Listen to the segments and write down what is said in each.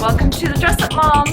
Welcome to the Dress Up Mom.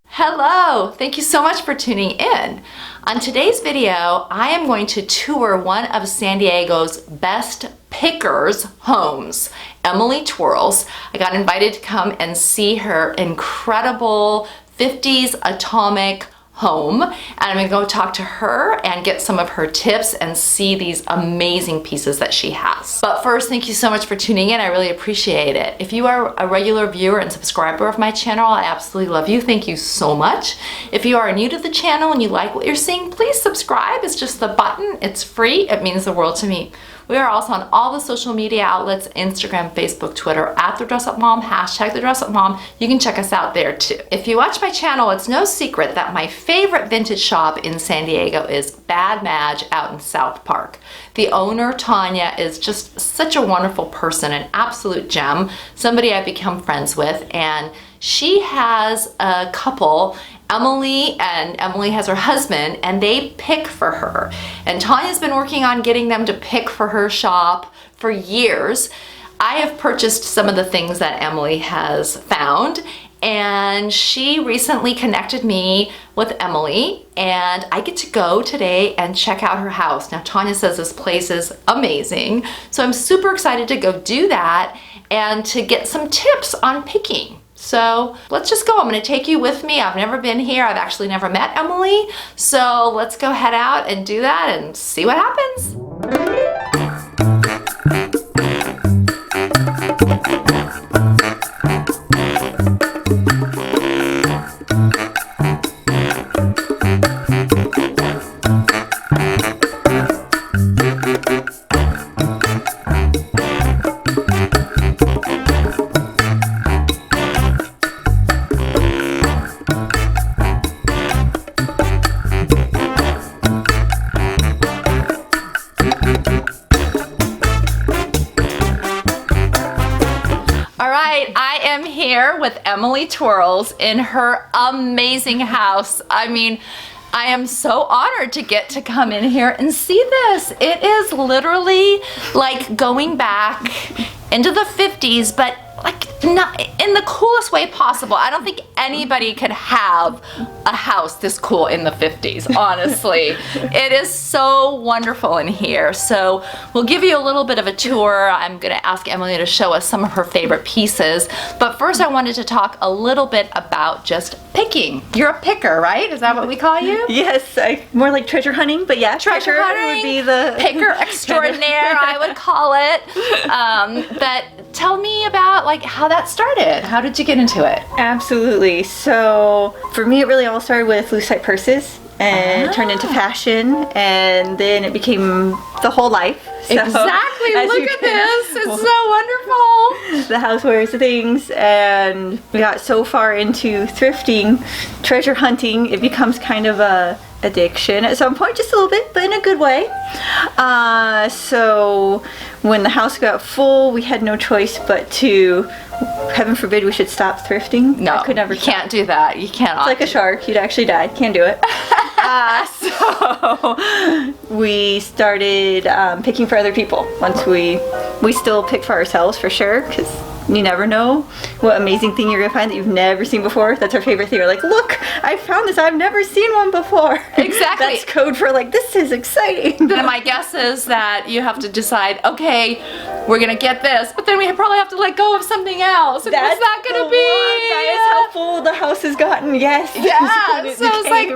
Hello, thank you so much for tuning in. On today's video, I am going to tour one of San Diego's best pickers' homes, Emily Twirls. I got invited to come and see her incredible 50s atomic home, and I'm gonna go talk to her and get some of her tips and see these amazing pieces that she has. But first, thank you so much for tuning in. I really appreciate it. If you are a regular viewer and subscriber of my channel, I absolutely love you. Thank you so much. If you are new to the channel and you like what you're seeing, please subscribe. It's just the button. It's free. It means the world to me. We are also on all the social media outlets, Instagram, Facebook, Twitter, at The Dress Up Mom, hashtag The Dress Up Mom. You can check us out there too. If you watch my channel, it's no secret that my favorite vintage shop in San Diego is Bad Madge out in South Park. The owner, Tanya, is just such a wonderful person, an absolute gem, somebody I've become friends with, and she has a couple, Emily, and Emily has her husband, and they pick for her. And Tanya's been working on getting them to pick for her shop for years. I have purchased some of the things that Emily has found, and she recently connected me with Emily, and I get to go today and check out her house. Now, Tanya says this place is amazing, so I'm super excited to go do that and to get some tips on picking. So let's just go. I'm going to take you with me. I've never been here. I've actually never met Emily. So let's go head out and do that and see what happens. I am here with Emily Twirls in her amazing house. I mean, I am so honored to get to come in here and see this. It is literally like going back into the 50s, but like not in the coolest way possible. I don't think anybody could have a house this cool in the 50s, honestly. It is so wonderful in here. So we'll give you a little bit of a tour. I'm gonna ask Emily to show us some of her favorite pieces. But first I wanted to talk a little bit about just picking. You're a picker, right? Is that what we call you? Yes, more like treasure hunting, but yeah, treasure hunting would be the picker extraordinaire, I would call it. But tell me about like how that started. How did you get into it? Absolutely. So for me, it really all started with loose type purses and it turned into fashion, and then it became the whole life. So, exactly. Look at this. It's so wonderful. The housewares things, and we got so far into thrifting, treasure hunting, it becomes kind of a addiction at some point, just a little bit, but in a good way. So when the house got full, we had no choice but to, heaven forbid we should stop thrifting. No, I could never you can't do that. You cannot. It's like a shark. You'd actually die. Can't do it. So we started picking for other people. Once we still pick for ourselves for sure, because you never know what amazing thing you're gonna find that you've never seen before. That's our favorite thing. We're like, look, I found this. I've never seen one before. Exactly. That's code for like, this is exciting. Then my guess is that you have to decide, okay, we're gonna get this, but then we probably have to let go of something else. And what's that gonna be? That is how full the house has gotten. Yes. Yeah. So it's like,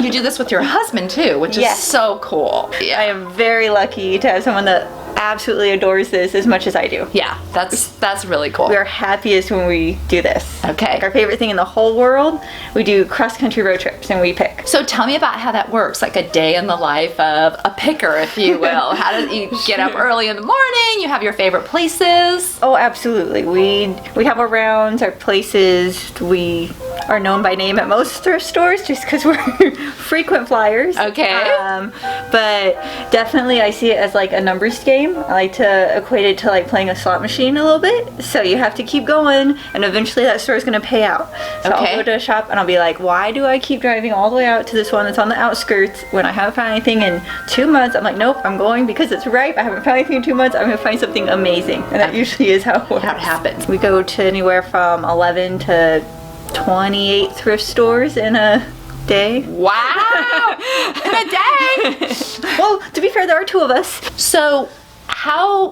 you do this with your husband too, which is Yes. so cool. Yeah. I am very lucky to have someone that absolutely adores this as much as I do. Yeah, that's really cool. We are happiest when we do this. Okay. Like our favorite thing in the whole world, we do cross-country road trips and we pick. So tell me about how that works, like a day in the life of a picker, if you will. How do you get up early in the morning? You have your favorite places? Oh, absolutely. We have our rounds, our places. We are known by name at most thrift stores just because we're frequent flyers. Okay. But definitely I see it as like a numbers game. I like to equate it to like playing a slot machine a little bit. So you have to keep going and eventually that store is going to pay out. So Okay. I'll go to a shop and I'll be like, why do I keep driving all the way out to this one that's on the outskirts when I haven't found anything in 2 months? I'm like, nope, I'm going because it's ripe. I haven't found anything in 2 months. I'm going to find something amazing. And that usually is how it works. How it happens. We go to anywhere from 11 to 28 thrift stores in a day. Wow! In a day! Well, to be fair, there are 2 of us. So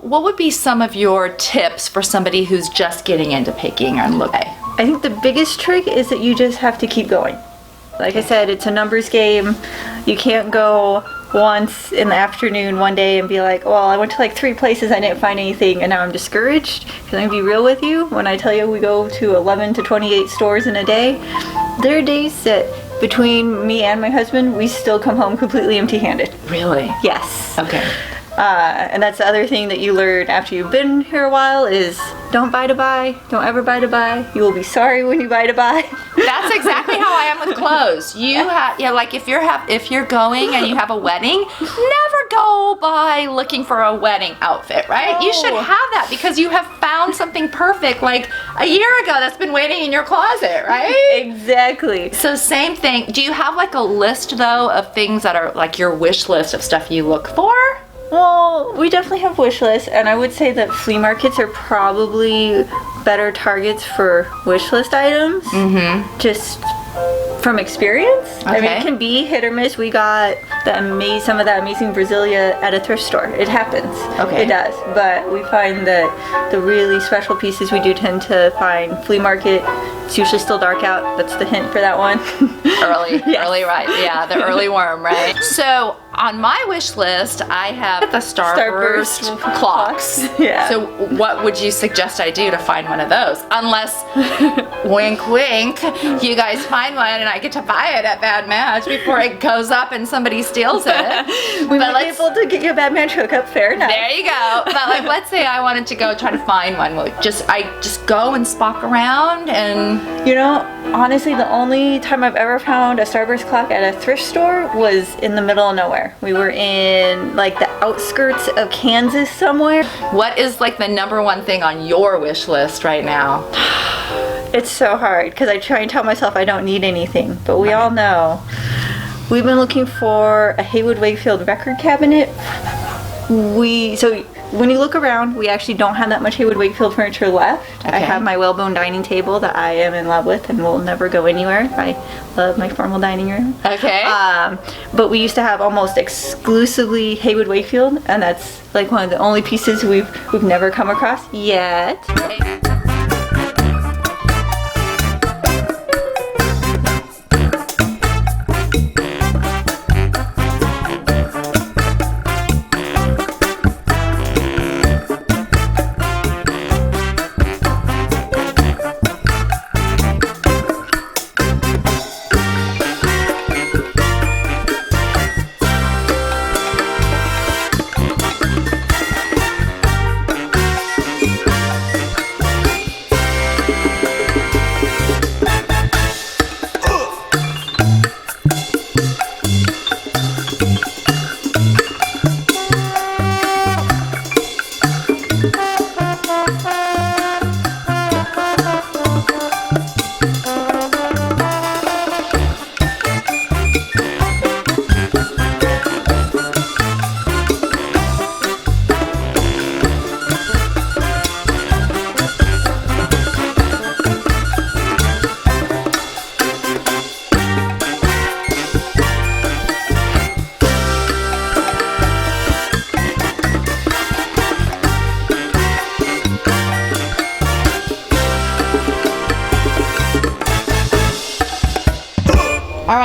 what would be some of your tips for somebody who's just getting into picking and looking? I think the biggest trick is that you just have to keep going. Like I said, it's a numbers game. You can't go once in the afternoon one day and be like, well, I went to like 3 places, I didn't find anything, and now I'm discouraged. Because I'm going to be real with you, when I tell you we go to 11 to 28 stores in a day, there are days that between me and my husband, we still come home completely empty-handed. Really? Yes. Okay. And that's the other thing that you learn after you've been here a while is don't buy to buy. Don't ever buy to buy. You will be sorry when you buy to buy. That's exactly how I am with clothes. Like if you're going and you have a wedding, never go by looking for a wedding outfit, right? You should No. have that because you have found something perfect like a year ago that's been waiting in your closet, right? Exactly. So same thing. Do you have like a list though of things that are like your wish list of stuff you look for? Well, we definitely have wish lists, and I would say that flea markets are probably better targets for wish list items. Mm-hmm. Just from experience. I mean, Okay. it can be hit or miss. We got some of that amazing Brasilia at a thrift store. It happens. Okay. It does. But we find that the really special pieces we do tend to find flea market. It's usually still dark out. That's the hint for that one. Early, right? Yeah, the early worm, right? So on my wish list, I have the Starburst Starburst clocks. Yeah. So what would you suggest I do to find one of those? Unless, wink, wink, you guys find one and I get to buy it at Bad Madge before it goes up and somebody steals it. We might be able to get you a Bad Madge hookup. Fair enough. There you go. But like, let's say I wanted to go try to find one. Well, I just go and spock around and. You know, honestly, the only time I've ever found a Starburst clock at a thrift store was in the middle of nowhere. We were in like the outskirts of Kansas somewhere. What is like the number one thing on your wish list right now? It's so hard because I try and tell myself I don't need anything, but we all know. We've been looking for a Haywood Wakefield record cabinet. So when you look around, we actually don't have that much Haywood Wakefield furniture left. I Okay. have my Whalebone dining table that I am in love with and will never go anywhere. I love my formal dining room. Okay. But we used to have almost exclusively Haywood Wakefield, and that's like one of the only pieces we've never come across yet.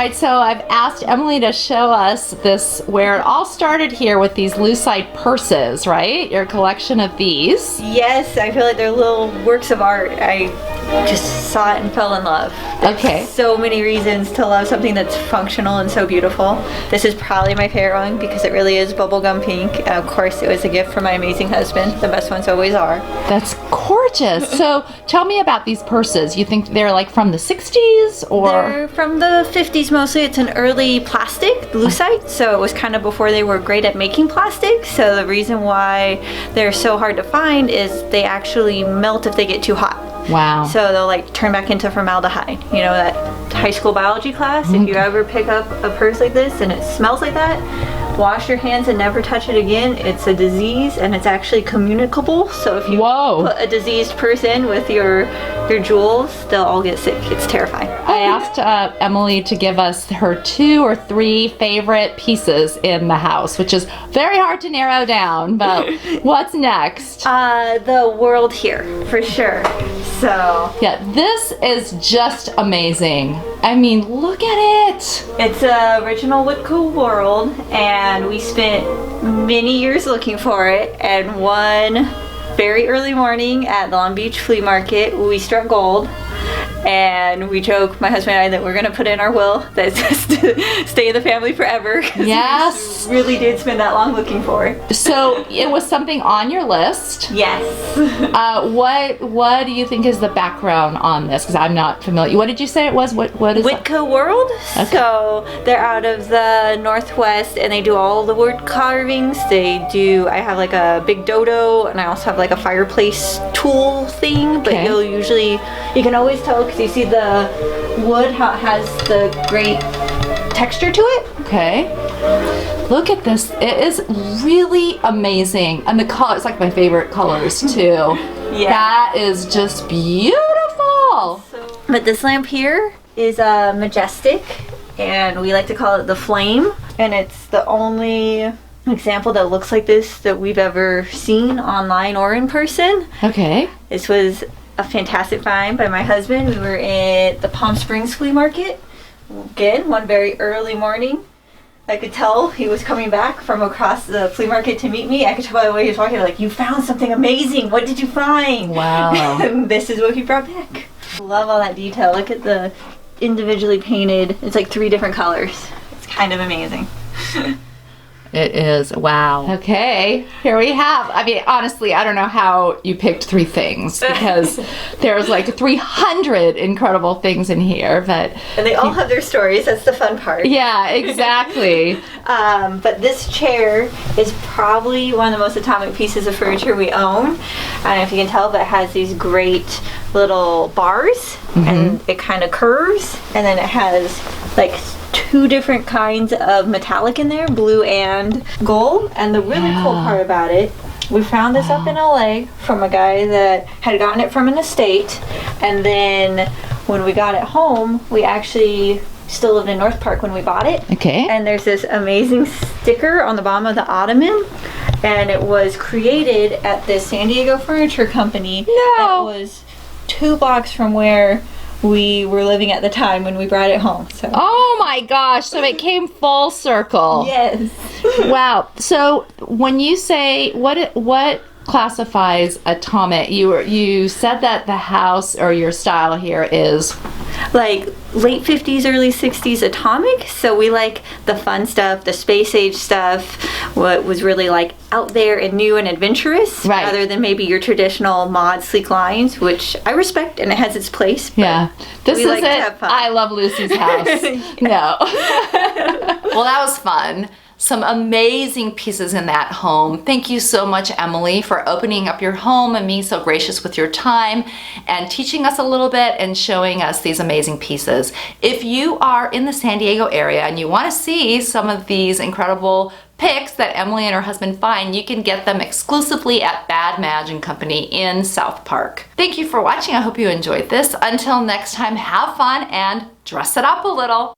right, so I've asked Emily to show us this, where it all started here with these lucite purses, right? Your collection of these. Yes, I feel like they're little works of art. I just saw it and fell in love. Okay. So many reasons to love something that's functional and so beautiful. This is probably my favorite one because it really is bubblegum pink. And of course, it was a gift from my amazing husband. The best ones always are. That's gorgeous. So tell me about these purses. You think they're like from the 60s or? They're from the 50s mostly. It's an early plastic, lucite, so it was kind of before they were great at making plastic. So the reason why they're so hard to find is they actually melt if they get too hot. Wow. So they'll like turn back into formaldehyde. You know, that high school biology class, if you ever pick up a purse like this and it smells like that, wash your hands and never touch it again. It's a disease and it's actually communicable. So if you put a diseased purse in with your jewels, they'll all get sick. It's terrifying. I asked Emily to give us her 2 or 3 favorite pieces in the house, which is very hard to narrow down, but what's next? The world here, for sure. So yeah, this is just amazing. I mean, look at it. It's a original Whitco world, and we spent many years looking for it. And one very early morning at the Long Beach flea market, we struck gold. And we joke, my husband and I, that we're going to put in our will that it's just to stay in the family forever. Yes. We really did spend that long looking for it. So it was something on your list. Yes. What do you think is the background on this? Because I'm not familiar. What did you say it was? What is Whitco World. Okay. So they're out of the Northwest, and they do all the wood carvings. I have like a big dodo, and I also have like a fireplace tool thing. But you can always tell because you see the wood, how it has the great texture to it. Okay. Look at this. It is really amazing. And the color, it's like my favorite colors too. Yeah. That is just beautiful. But this lamp here is majestic, and we like to call it the flame. And it's the only example that looks like this that we've ever seen online or in person. Okay. This was a fantastic find by my husband. We were at the Palm Springs flea market. Again, one very early morning. I could tell he was coming back from across the flea market to meet me. I could tell by the way he was walking, like, you found something amazing. What did you find? Wow. And this is what he brought back. Love all that detail. Look at the individually painted. It's like 3 different colors. It's kind of amazing. It is. Wow. Okay, here we have. I mean, honestly, I don't know how you picked 3 things because there's like 300 incredible things in here, but and they all have their stories. That's the fun part. Yeah, exactly. But this chair is probably one of the most atomic pieces of furniture we own. I don't know if you can tell, but it has these great little bars, and it kind of curves, and then it has like 2 different kinds of metallic in there, blue and gold. And the really cool part about it, we found this up in LA from a guy that had gotten it from an estate, and then when we got it home, we actually still lived in North Park when we bought it. Okay. And there's this amazing sticker on the bottom of the ottoman, and it was created at this San Diego furniture company. That was 2 blocks from where we were living at the time when we brought it home. So. Oh my gosh, so it came full circle. Yes. Wow. So when you say, what classifies atomic? You said that the house or your style here is like late 50s, early 60s atomic. So we like the fun stuff, the space age stuff, what was really like out there and new and adventurous, rather than maybe your traditional mod sleek lines, which I respect and it has its place. Yeah. This is like it. I love Lucy's house. No. Well, that was fun. Some amazing pieces in that home. Thank you so much, Emily, for opening up your home and being so gracious with your time and teaching us a little bit and showing us these amazing pieces. If you are in the San Diego area and you want to see some of these incredible picks that Emily and her husband find, you can get them exclusively at Madge Company in South Park. Thank you for watching. I hope you enjoyed this. Until next time, have fun and dress it up a little.